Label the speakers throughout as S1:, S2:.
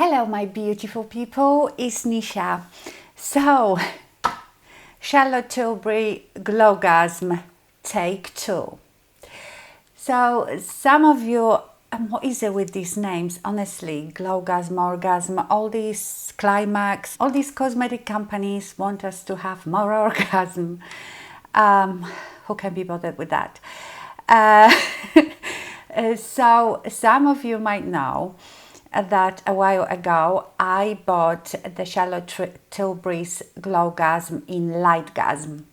S1: Hello my beautiful people, it's Nisha. So, Charlotte Tilbury Lovegasm Take 2. So, some of you, what is it with these names? Honestly, Lovegasm, Orgasm, all these Climax, all these cosmetic companies want us to have more orgasm. Who can be bothered with that? So, some of you might know that a while ago I bought the Charlotte Tilbury's Lovegasm in Lightgasm,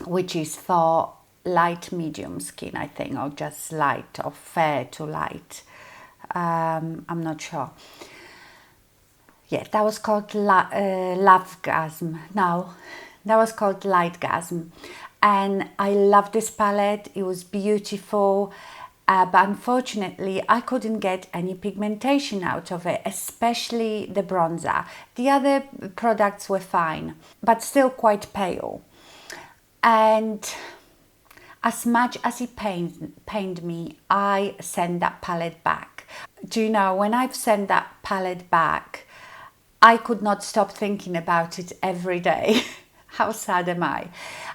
S1: which is for light medium skin, I think, or just light or fair to light. I'm not sure. Yeah, that was called Lovegasm. No, that was called Lightgasm, and I love this palette. It was beautiful. But unfortunately, I couldn't get any pigmentation out of it, especially the bronzer. The other products were fine, but still quite pale. And as much as it pained me, I sent that palette back. Do you know, when I've sent that palette back, I could not stop thinking about it every day. How sad am I?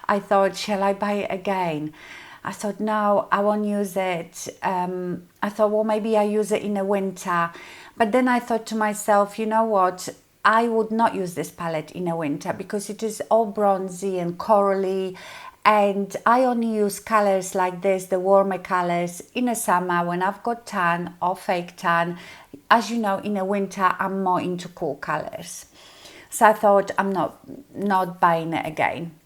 S1: I thought, shall I buy it again? I thought, no, I won't use it. I thought, well, maybe I use it in the winter. But then I thought to myself, you know what? I would not use this palette in the winter because it is all bronzy and corally. And I only use colors like this, the warmer colors, in the summer when I've got tan or fake tan. As you know, in the winter, I'm more into cool colors. So I thought, I'm not buying it again.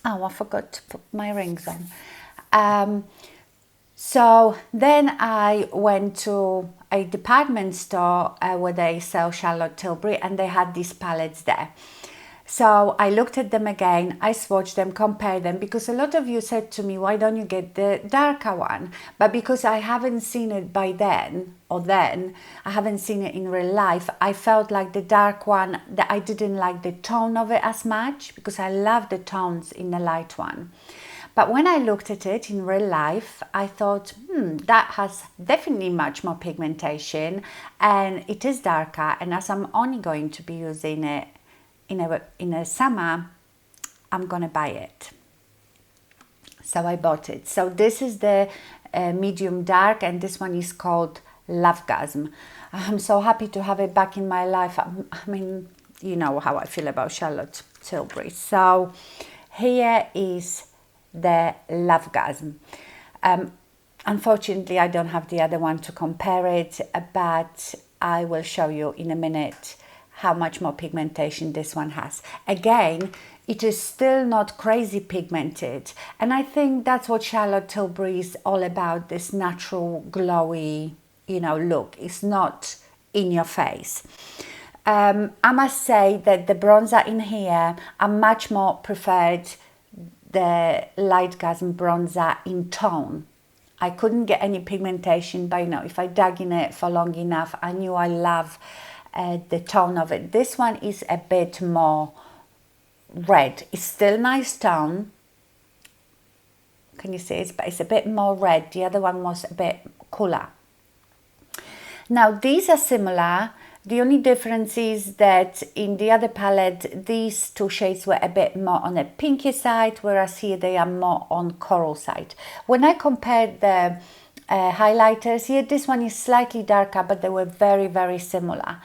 S1: Oh, I forgot to put my rings on. So then I went to a department store where they sell Charlotte Tilbury, and they had these palettes there. So I looked at them again, I swatched them, compared them, because a lot of you said to me, why don't you get the darker one? But because I haven't seen it by then, I haven't seen it in real life, I felt like the dark one, that I didn't like the tone of it as much, because I love the tones in the light one. But when I looked at it in real life, I thought, that has definitely much more pigmentation, and it is darker, and as I'm only going to be using it in a summer, I'm gonna buy it. So I bought it. So this is the medium dark, and this one is called Lovegasm. I'm so happy to have it back in my life. I mean, you know how I feel about Charlotte Tilbury. So here is the Lovegasm. Unfortunately, I don't have the other one to compare it, but I will show you in a minute how much more pigmentation this one has. Again, it is still not crazy pigmented, and I think that's what Charlotte Tilbury is all about, this natural glowy, you know, look. It's not in your face. I must say that the bronzer in here, I much more preferred the Lightgasm bronzer in tone. I couldn't get any pigmentation, but you know, if I dug in it for long enough, I knew I love the tone of it. This one is a bit more red. It's still nice tone. Can you see it? But it's a bit more red. The other one was a bit cooler. Now these are similar. The only difference is that in the other palette, these two shades were a bit more on the pinky side, whereas here they are more on coral side. When I compared the highlighters here, this one is slightly darker, but they were very, very similar.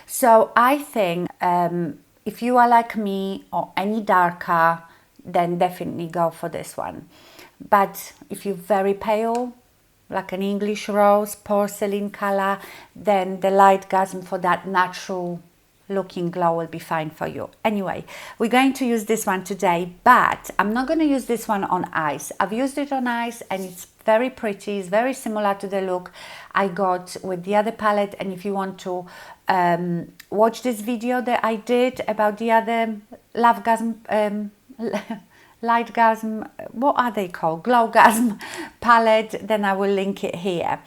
S1: So I think if you are like me or any darker, then definitely go for this one. But if you're very pale, like an English rose, porcelain color, then the Lightgasm for that natural looking glow will be fine for you. Anyway, we're going to use this one today, but I'm not going to use this one on eyes. I've used it on eyes and it's very pretty. It's very similar to the look I got with the other palette. And if you want to watch this video that I did about the other Lovegasm, Lightgasm, what are they called? Glowgasm palette, then I will link it here.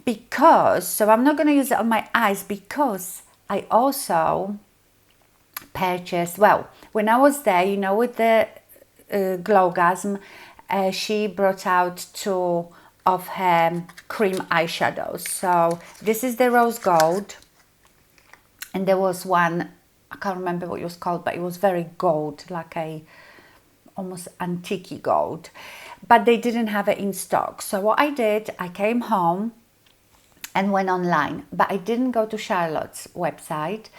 S1: Because, so I'm not going to use it on my eyes because I also purchased, well, when I was there, you know, with the Glowgasm, she brought out two of her cream eyeshadows. So this is the rose gold And there was one, I can't remember what it was called, but it was very gold, like a almost antique gold, but they didn't have it in stock. So what I did, I came home and went online, but I didn't go to Charlotte's website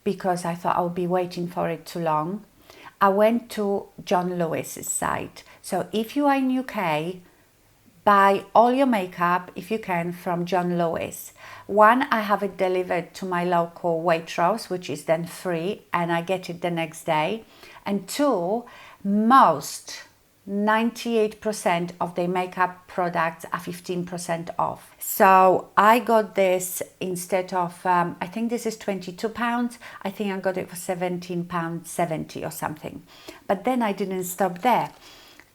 S1: because I thought I would be waiting for it too long. I went to John Lewis's site. So if you are in UK, buy all your makeup, if you can, from John Lewis. One, I have it delivered to my local Waitrose, which is then free, and I get it the next day. And two, most 98% of their makeup products are 15% off. So I got this instead of, I think this is £22. I think I got it for £17.70 or something. But then I didn't stop there.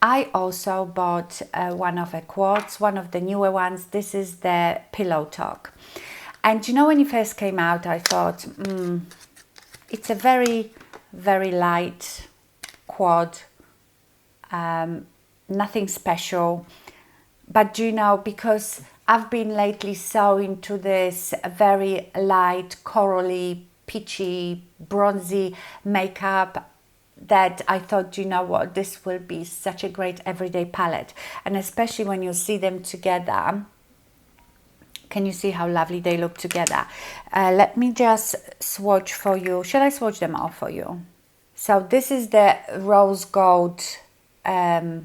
S1: I also bought one of the quartz, one of the newer ones. This is the Pillow Talk. And you know, when it first came out, I thought, it's a very, very light quad, nothing special. But do you know, because I've been lately so into this very light, corally, peachy, bronzy makeup, that I thought, you know what, this will be such a great everyday palette. And especially when you see them together, can you see how lovely they look together? Let me just swatch for you. Shall I swatch them all for you? So this is the rose gold cream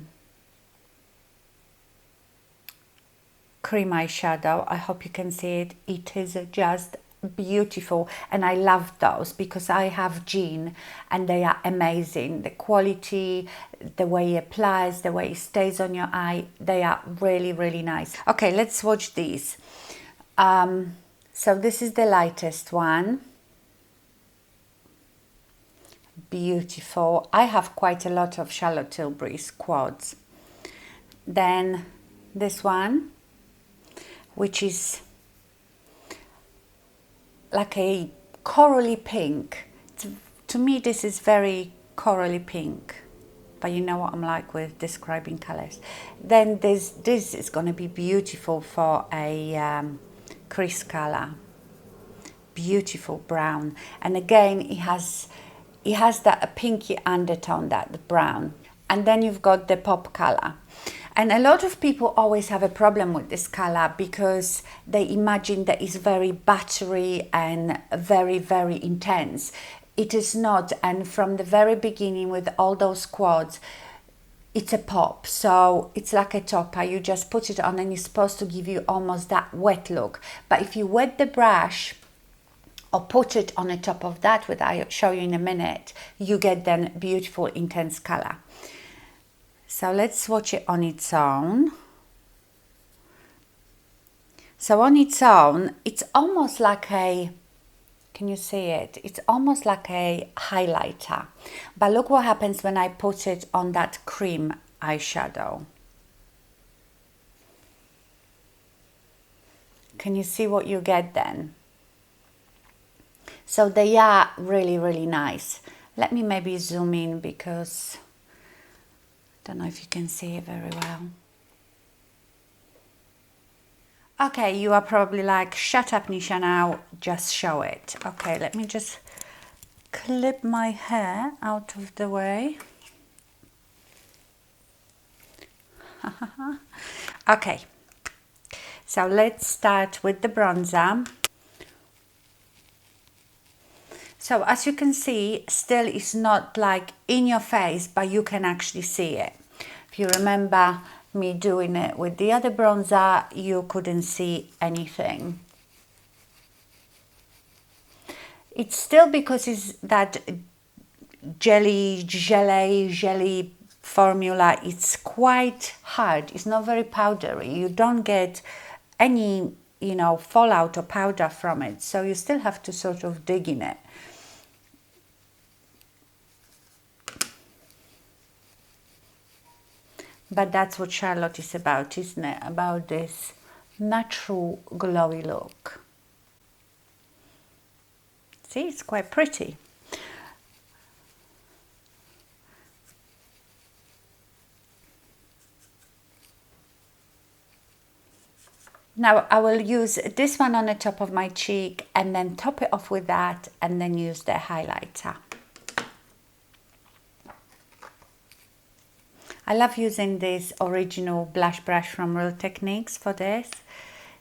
S1: eyeshadow. I hope you can see it. It is just beautiful, and I love those because I have Jean and they are amazing. The quality, the way it applies, the way it stays on your eye, they are really, really nice. Okay, let's swatch these. So this is the lightest one. Beautiful. I have quite a lot of Charlotte Tilbury's quads. Then this one, which is like a corally pink. To me, this is very corally pink, but you know what I'm like with describing colors. Then this is going to be beautiful for a crease color. Beautiful brown, and again it has that a pinky undertone, that the brown. And then you've got the pop color. And a lot of people always have a problem with this color because they imagine that it's very buttery and very, very intense. It is not. And from the very beginning with all those quads, it's a pop. So it's like a topper. You just put it on and it's supposed to give you almost that wet look. But if you wet the brush or put it on the top of that, which I'll show you in a minute, you get then beautiful intense color. So let's swatch it on its own. So on its own, it's almost like a, can you see it? It's almost like a highlighter. But look what happens when I put it on that cream eyeshadow. Can you see what you get then? So they are really, really nice. Let me maybe zoom in because I don't know if you can see it very well. Okay, you are probably like, shut up Nisha now, just show it. Okay, let me just clip my hair out of the way. Okay, so let's start with the bronzer. So as you can see, still it's not like in your face, but you can actually see it. If you remember me doing it with the other bronzer, you couldn't see anything. It's still because it's that jelly formula. It's quite hard. It's not very powdery. You don't get any, you know, fallout or powder from it. So you still have to sort of dig in it. But that's what Charlotte is about, isn't it? About this natural glowy look. See, it's quite pretty. Now I will use this one on the top of my cheek and then top it off with that and then use the highlighter. I love using this original blush brush from Real Techniques for this.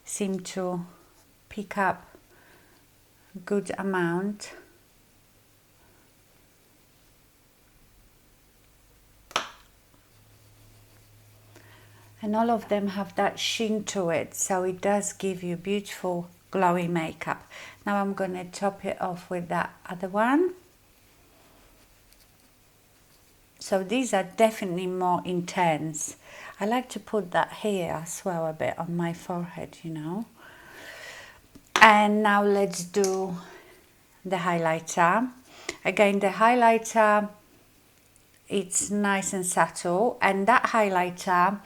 S1: Seem to pick up a good amount. And all of them have that sheen to it, so it does give you beautiful glowy makeup. Now I'm going to top it off with that other one. So these are definitely more intense. I like to put that here as well a bit on my forehead, you know. And now let's do the highlighter. Again, the highlighter, it's nice and subtle, and that highlighter,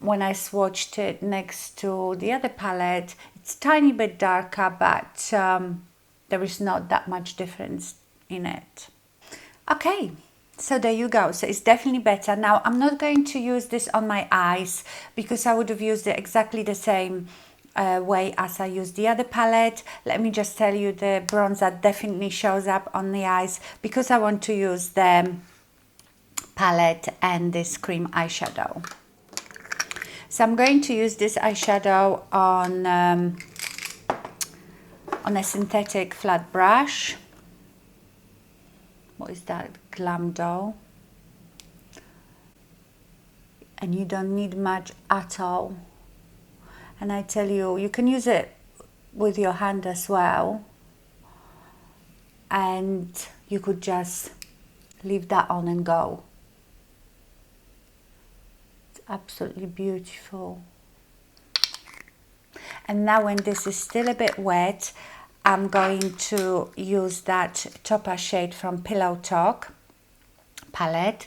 S1: when I swatched it next to the other palette, it's a tiny bit darker, but there is not that much difference in it. Okay, so there you go. So it's definitely better. Now I'm not going to use this on my eyes because I would have used it exactly the same way as I used the other palette. Let me just tell you, the bronzer definitely shows up on the eyes because I want to use the palette and this cream eyeshadow. So I'm going to use this eyeshadow on a synthetic flat brush. What is that? Glam Doll. And you don't need much at all. And I tell you, you can use it with your hand as well. And you could just leave that on and go. Absolutely beautiful. And now when this is still a bit wet, I'm going to use that Topaz shade from Pillow Talk palette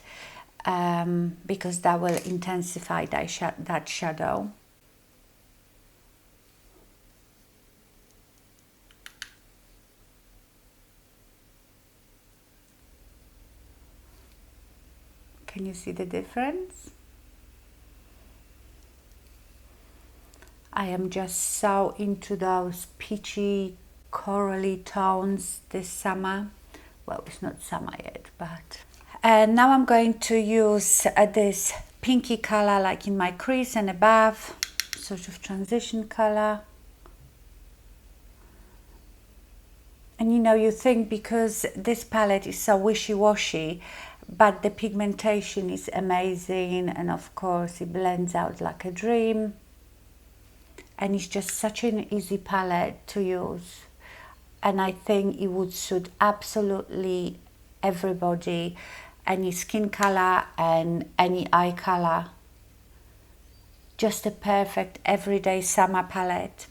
S1: because that will intensify that shadow. Can you see the difference? I am just so into those peachy, corally tones this summer. Well, it's not summer yet, but... And now I'm going to use this pinky color, like in my crease and above, sort of transition color. And you know, you think because this palette is so wishy-washy, but the pigmentation is amazing, and of course it blends out like a dream. And it's just such an easy palette to use, and I think it would suit absolutely everybody, any skin color and any eye color. Just a perfect everyday summer palette.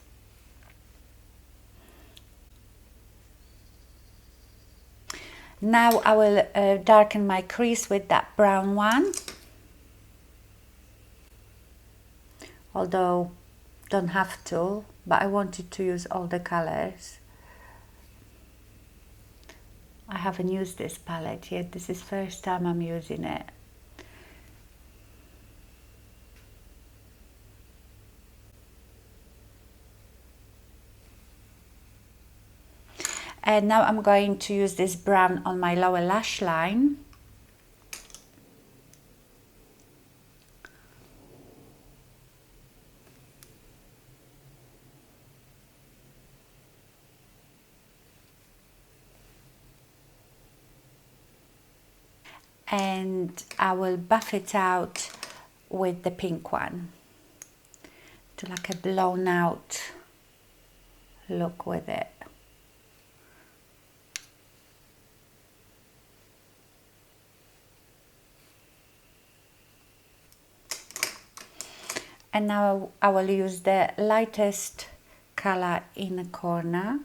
S1: Now I will darken my crease with that brown one, although don't have to, but I wanted to use all the colors. I haven't used this palette yet. This is first time I'm using it. And now I'm going to use this brown on my lower lash line. And I will buff it out with the pink one to like a blown out look with it. And now I will use the lightest color in a corner,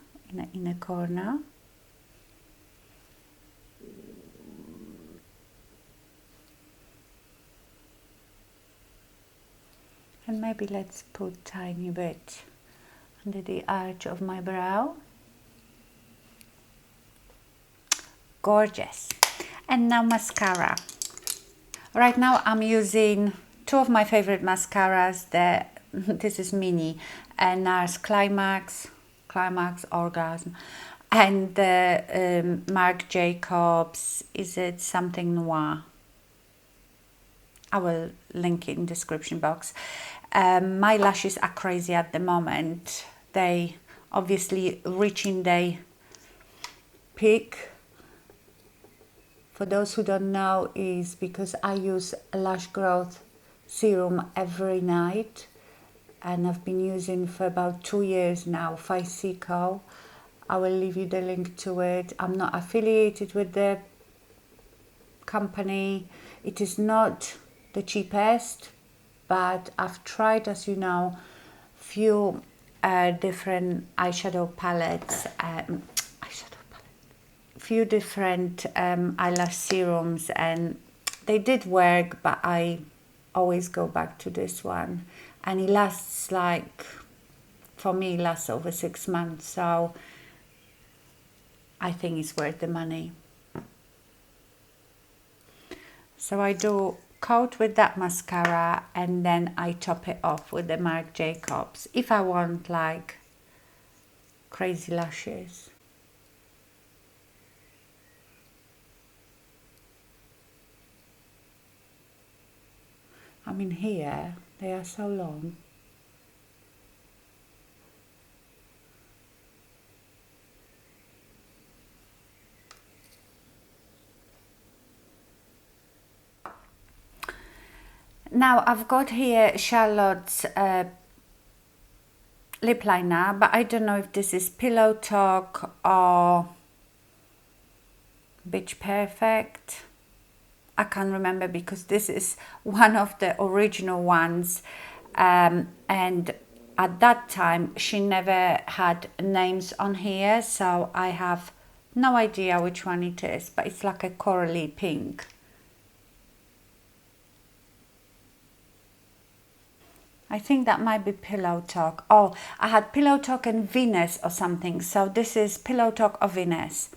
S1: in a corner. And maybe let's put a tiny bit under the arch of my brow. Gorgeous. And now mascara. Right now I'm using two of my favorite mascaras, the this is mini, and Nars Climax, Orgasm, and the Marc Jacobs, is it something noir? I will link it in the description box. My lashes are crazy at the moment. They obviously reaching their peak. For those who don't know, is because I use a lash growth serum every night, and I've been using for about 2 years now, Fussy. I will leave you the link to it. I'm not affiliated with the company. It is not the cheapest, but I've tried, as you know, few different eyeshadow palettes, few different eyelash serums, and they did work, but I always go back to this one, and it lasts, like, for me, it lasts over 6 months, so I think it's worth the money. So I do coat with that mascara, and then I top it off with the Marc Jacobs if I want, like, crazy lashes. I mean, here they are so long. Now I've got here Charlotte's lip liner, but I don't know if this is Pillow Talk or Bitch Perfect. I can't remember, because this is one of the original ones, and at that time she never had names on here, so I have no idea which one it is, but it's like a corally pink. I think that might be Pillow Talk. Oh, I had Pillow Talk and Venus or something, so this is Pillow Talk or Venus.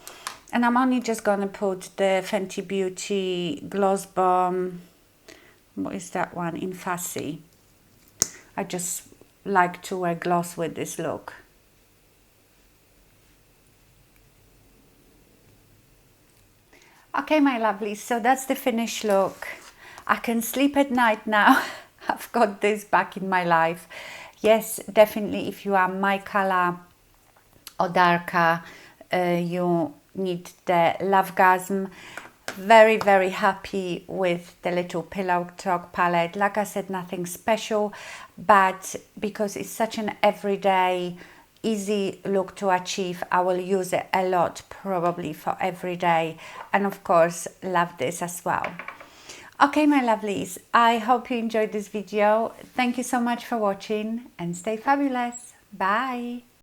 S1: And I'm only just going to put the Fenty Beauty Gloss Bomb, what is that one, in Fussy. I just like to wear gloss with this look. Okay, my lovelies, so that's the finished look. I can sleep at night now. I've got this back in my life. Yes, definitely, if you are my color or darker, you need the Lovegasm. Very, very happy with the little Pillow Talk palette. Like I said, nothing special, but because it's such an everyday, easy look to achieve, I will use it a lot, probably for every day. And of course, love this as well. Okay, my lovelies, I hope you enjoyed this video. Thank you so much for watching, and stay fabulous. Bye.